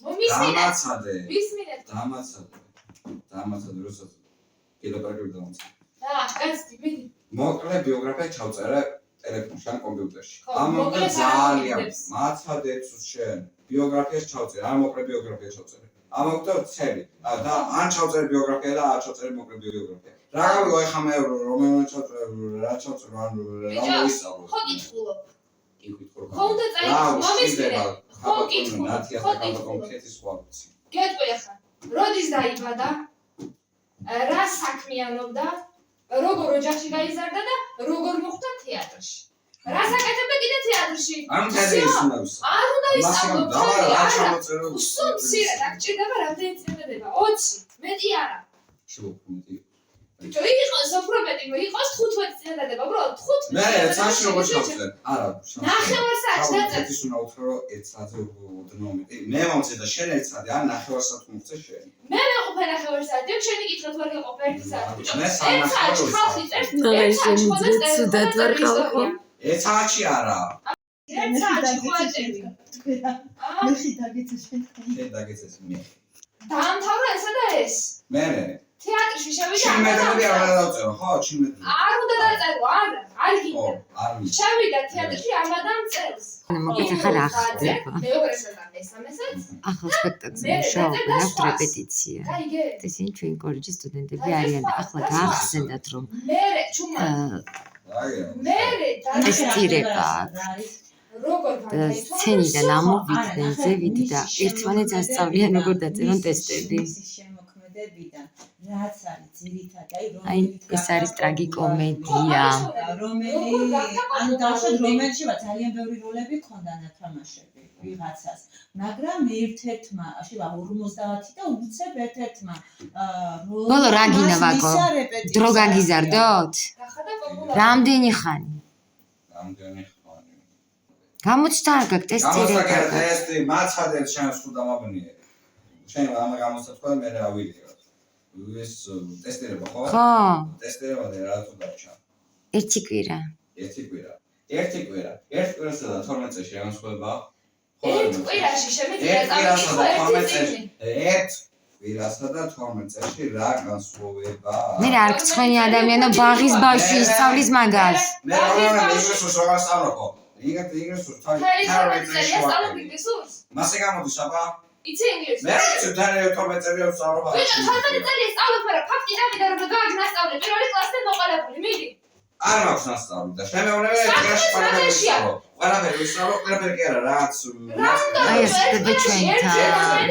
დამაცადე. ვისმინეთ. დამაცადე, როცა კილოპარკები დამაცადე. გასწი, მიდი. მოკლე ბიოგრაფია ჩავწერე ტელეფონში ან კომპიუტერში. ხო, ამიტომ მოკლე ძალიან არ მაცადეთ შენ. ბიოგრაფიას ჩავწერე, ან მოკლე ბიოგრაფია ჩავწერე. ამიტომ ცელი. და ან ჩავწერე ბიოგრაფია და არ ჩავწერე მოკლე ბიოგრაფია. რა გავიგო ეხა მე რომელი ჩავწერე, რა ჩავწერე, ან რა მოისწავლო. ხო კითხულობ. იკითხულობ. ხო უნდა წაიკითხო, მომისმინე. ხო კითხულობ. ხო კითხულობ. კონკრეტის ვარცი. გეტყვი ახლა. როდის დაიბადა? რა საქმიანობდა? როგორ ოჯახში გაიზარდა და როგორ მოხვდა თეატრში? რა საკეთებდა კიდე თეატრში? არ უნდა ისწავლოს. არ უნდა ისწავლო, რა არა. ჩამოწერო? სულ მცირედ აქ ჭირდება რამდენი წინადადება? 20, მეტი არა. შევქმნით. ბიჭო, იყოს უფრო მეტი, იყოს 15 წინადადება, უბრალოდ 15. მე საერთოდ როგორ ჩავწერე? არა, ნახევარ საათს დაწერე. ის უნდა უთხრა რომ 1 საათზე ოდნომეტი. მე მომწე და შენ 1 საათი, ან ნახევარ საათი მომწე შენ. მე მეყოფე ნახევარ საათი, შენი კითხვა თუ არ გეყოფე 1 საათი. ბიჭო, მე 1 საათი ხალხი წერს, 1 საათი ხონდეს ცუდად ვარ ხალხო. 1 საათში არა. 1 საათი ხოაწერია. მე ხიდაგეცე შენ. შენ დაგეცეს მე. დაამთავრა ესა და ეს. მე თეატრში შევიდა. ჩიმედრები არ დავწერო, ხო, ჩიმედრები. არ უნდა დაწერო, არა, არ ხო, გინდა. არ მინდა. შევიდა თეატრში ამადამ წერს. მოგეცა ხარ ახდება. მეორესა და მესამესაც. ახლა სპექტაკლზე მუშაობენ, აქვს რეპეტიცია. გაიგე? ისინი ჩვენი კოლეჯის სტუდენტები არიან და ახლა გაახსენდათ რომ მე ჩუმა. მე ტესტირება როგორ და სცენიდან ამოვიდნენ ზევით და ერთმანეთს ასწავლიან როგორ დაწერონ ტესტები. შემოქმედებიდან რაც არის ძირითადად აი ეს არის ტრაგიკომედია. რომელი ან დავშოთ რომელშივა ძალიან ბევრი როლები ქონდა ნათამაშები ვიღაცას, მაგრამ ერთ-ერთმა, შევა 50 და უცებ ერთ-ერთმა ბოლო რა გინა ვაკო? დრო გაგიზარდოთ? რამდენი ხანი? რამდენი ხანი? გამოჩნდა არ გაქვს ტესტირება? გამოსაგერა ტესტი, მაცადეთ შენ სულ დამაბნიე. შენ ამ გამოსათქვა მე რა ვიდეო. ეს ტესტირება ხო? ხო. ტესტირება და რა თუ დარჩა? ერთი კვირა. ერთი კვირა. ერთი კვირასა და 12 წელში რა განსხვავება? ერთ კვირაში შემიძლია წავიკითხო ერთი წელი. ერთ კვირასა და 12 წელში რა განსხვავება? მე რა არ გცხვენი ადამიანო ბაღის ბავშვი ისწავლის მაგას. მე რა ინგლისურს რა ვასწავლო? ინგლისურს ინგლისურს? მასე გამოდის აბა? იცი ინგლისურს? მე ვიცი თალე 12 წელი ვსწავლობ. ბიჭო, 12 წელი სწავლობ, მაგრამ ფაქტი დავიდა რომ გააგნასწავლე პირველი კლასიდან მოყოლებული, მიდი. არ მაქვს ნასწავლი და შემეუნებე ეთიკაში ყველაფერი ვისწავლო, ყველაფერი კი არა, რაც აი ეს ხდება ჩვენთან.